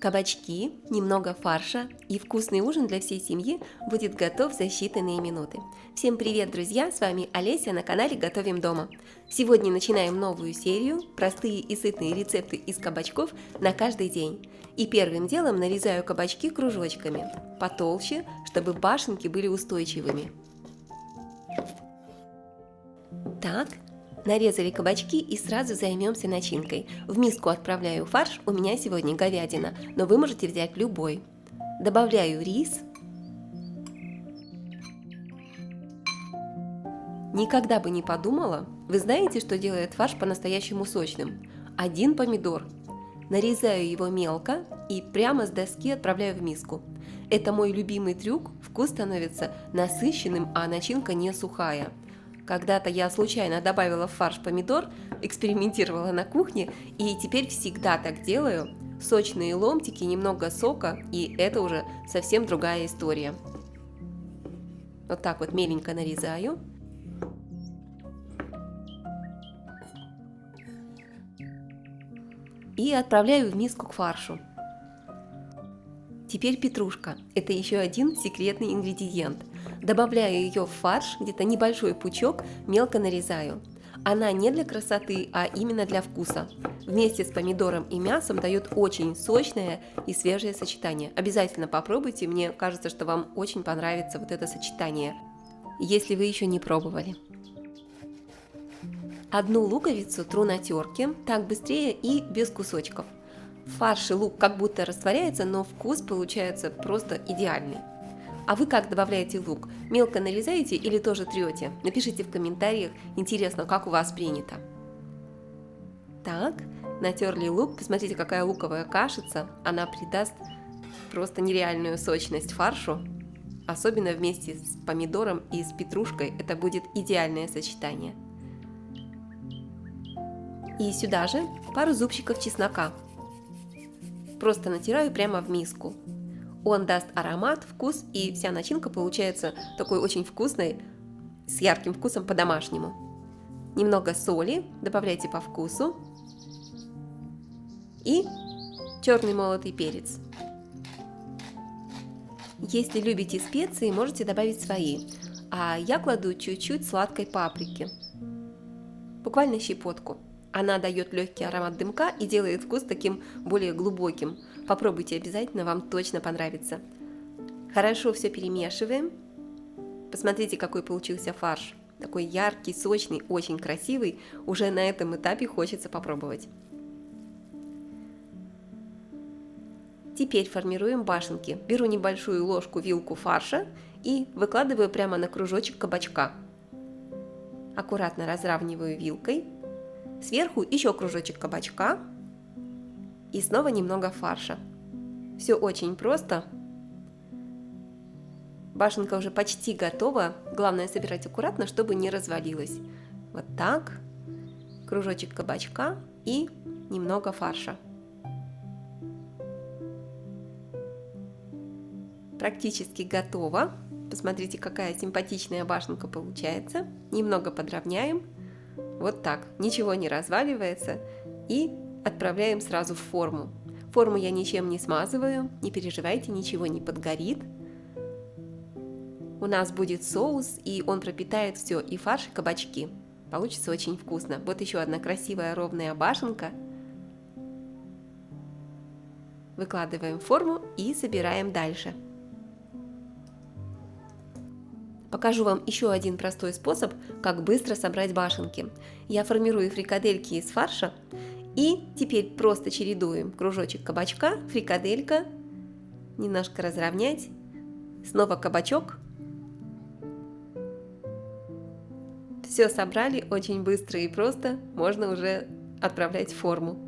Кабачки, немного фарша и вкусный ужин для всей семьи будет готов за считанные минуты. Всем привет, друзья! С вами Олеся на канале Готовим дома. Сегодня начинаем новую серию «Простые и сытные рецепты из кабачков на каждый день». И первым делом нарезаю кабачки кружочками, потолще, чтобы башенки были устойчивыми. Так. Нарезали кабачки и сразу займемся начинкой. В миску отправляю фарш, у меня сегодня говядина, но вы можете взять любой. Добавляю рис. Никогда бы не подумала, вы знаете, что делает фарш по-настоящему сочным? 1 помидор. Нарезаю его мелко и прямо с доски отправляю в миску. Это мой любимый трюк, вкус становится насыщенным, а начинка не сухая. Когда-то я случайно добавила в фарш помидор, экспериментировала на кухне и теперь всегда так делаю. Сочные ломтики, немного сока, и это уже совсем другая история. Вот так вот меленько нарезаю. И отправляю в миску к фаршу. Теперь петрушка. Это еще один секретный ингредиент. Добавляю ее в фарш, где-то небольшой пучок, мелко нарезаю. Она не для красоты, а именно для вкуса. Вместе с помидором и мясом дает очень сочное и свежее сочетание. Обязательно попробуйте, мне кажется, что вам очень понравится вот это сочетание, если вы еще не пробовали. Одну луковицу тру на терке, так быстрее и без кусочков. В фарше лук как будто растворяется, но вкус получается просто идеальный. А вы как добавляете лук? Мелко нарезаете или тоже трете? Напишите в комментариях, интересно, как у вас принято. Так, натерли лук, посмотрите, какая луковая кашица, она придаст просто нереальную сочность фаршу, особенно вместе с помидором и с петрушкой, это будет идеальное сочетание. И сюда же пару зубчиков чеснока. Просто натираю прямо в миску. Он даст аромат, вкус, и вся начинка получается такой очень вкусной, с ярким вкусом по-домашнему. Немного соли добавляйте по вкусу. И черный молотый перец. Если любите специи, можете добавить свои. А я кладу чуть-чуть сладкой паприки. Буквально щепотку. Она дает легкий аромат дымка и делает вкус таким более глубоким. Попробуйте обязательно, вам точно понравится. Хорошо все перемешиваем. Посмотрите, какой получился фарш. Такой яркий, сочный, очень красивый. Уже на этом этапе хочется попробовать. Теперь формируем башенки. Беру небольшую ложку-вилку фарша и выкладываю прямо на кружочек кабачка. Аккуратно разравниваю вилкой. Сверху еще кружочек кабачка и снова немного фарша. Все очень просто. Башенка уже почти готова. Главное собирать аккуратно, чтобы не развалилась. Вот так. Кружочек кабачка и немного фарша. Практически готово. Посмотрите, какая симпатичная башенка получается. Немного подровняем. Вот так, ничего не разваливается, и отправляем сразу в форму. Форму я ничем не смазываю, не переживайте, ничего не подгорит. У нас будет соус, и он пропитает все, и фарш, и кабачки. Получится очень вкусно. Вот еще одна красивая ровная башенка. Выкладываем в форму и собираем дальше. Покажу вам еще один простой способ, как быстро собрать башенки. Я формирую фрикадельки из фарша и теперь просто чередуем кружочек кабачка, фрикаделька, немножко разровнять, снова кабачок. Все собрали очень быстро и просто, можно уже отправлять в форму.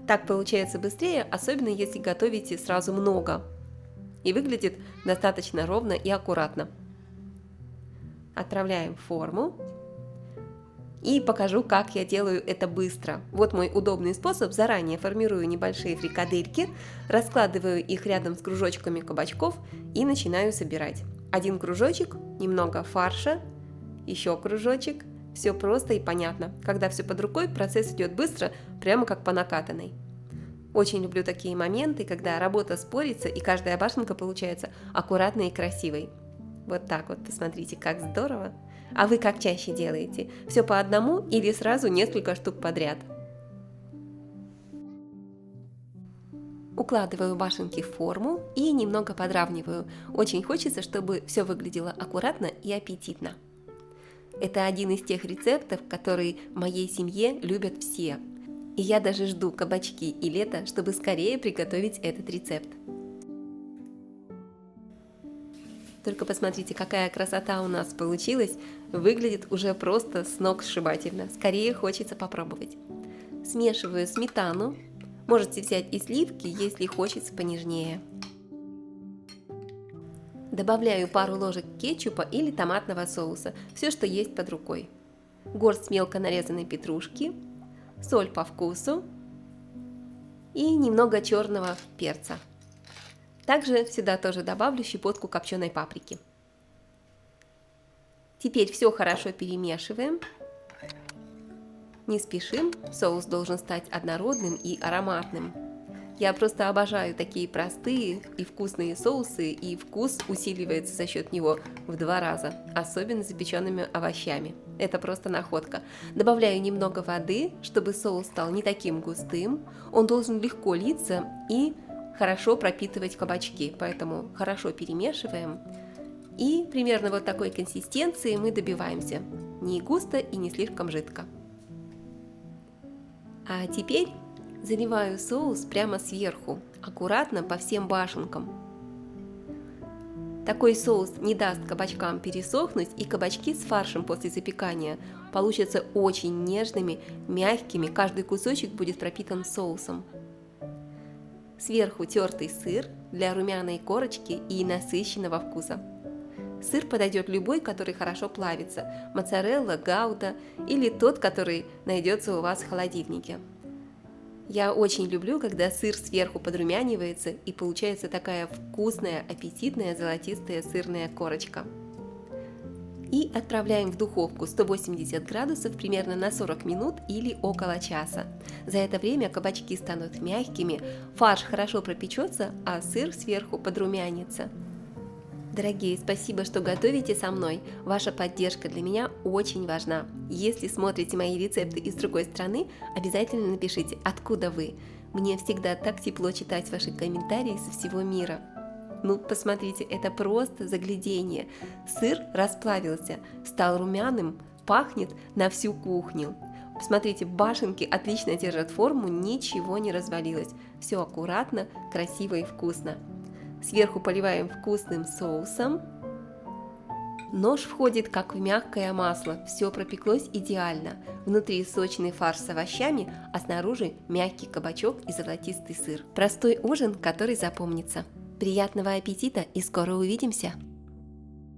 Так получается быстрее, особенно если готовите сразу много. И выглядит достаточно ровно и аккуратно. Отправляем в форму и покажу, как я делаю это быстро. Вот мой удобный способ. Заранее формирую небольшие фрикадельки, раскладываю их рядом с кружочками кабачков и начинаю собирать. Один кружочек, немного фарша, еще кружочек. Все просто и понятно. Когда все под рукой, процесс идет быстро, прямо как по накатанной. Очень люблю такие моменты, когда работа спорится и каждая башенка получается аккуратной и красивой. Вот так вот, посмотрите, как здорово. А вы как чаще делаете? Все по одному или сразу несколько штук подряд? Укладываю башенки в форму и немного подравниваю. Очень хочется, чтобы все выглядело аккуратно и аппетитно. Это один из тех рецептов, которые в моей семье любят все. И я даже жду кабачки и лето, чтобы скорее приготовить этот рецепт. Только посмотрите, какая красота у нас получилась. Выглядит уже просто с ног сшибательно. Скорее хочется попробовать. Смешиваю сметану. Можете взять и сливки, если хочется понежнее. Добавляю пару ложек кетчупа или томатного соуса, все, что есть под рукой. Горсть мелко нарезанной петрушки, соль по вкусу и немного черного перца. Также сюда тоже добавлю щепотку копченой паприки. Теперь все хорошо перемешиваем. Не спешим, соус должен стать однородным и ароматным. Я просто обожаю такие простые и вкусные соусы, и вкус усиливается за счет него в 2 раза, особенно с запеченными овощами. Это просто находка. Добавляю немного воды, чтобы соус стал не таким густым. Он должен легко литься и хорошо пропитывать кабачки, поэтому хорошо перемешиваем. И примерно вот такой консистенции мы добиваемся. Не густо и не слишком жидко. А теперь заливаю соус прямо сверху, аккуратно по всем башенкам. Такой соус не даст кабачкам пересохнуть, и кабачки с фаршем после запекания получатся очень нежными, мягкими, каждый кусочек будет пропитан соусом. Сверху тертый сыр для румяной корочки и насыщенного вкуса. Сыр подойдет любой, который хорошо плавится, моцарелла, гауда или тот, который найдется у вас в холодильнике. Я очень люблю, когда сыр сверху подрумянивается и получается такая вкусная, аппетитная, золотистая сырная корочка. И отправляем в духовку 180 градусов примерно на 40 минут или около часа. За это время кабачки станут мягкими, фарш хорошо пропечется, а сыр сверху подрумянится. Дорогие, спасибо, что готовите со мной. Ваша поддержка для меня очень важна. Если смотрите мои рецепты из другой страны, обязательно напишите, откуда вы. Мне всегда так тепло читать ваши комментарии со всего мира. Ну, посмотрите, это просто загляденье. Сыр расплавился, стал румяным, пахнет на всю кухню. Посмотрите, башенки отлично держат форму, ничего не развалилось. Все аккуратно, красиво и вкусно. Сверху поливаем вкусным соусом. Нож входит как в мягкое масло, все пропеклось идеально. Внутри сочный фарш с овощами, а снаружи мягкий кабачок и золотистый сыр. Простой ужин, который запомнится. Приятного аппетита и скоро увидимся!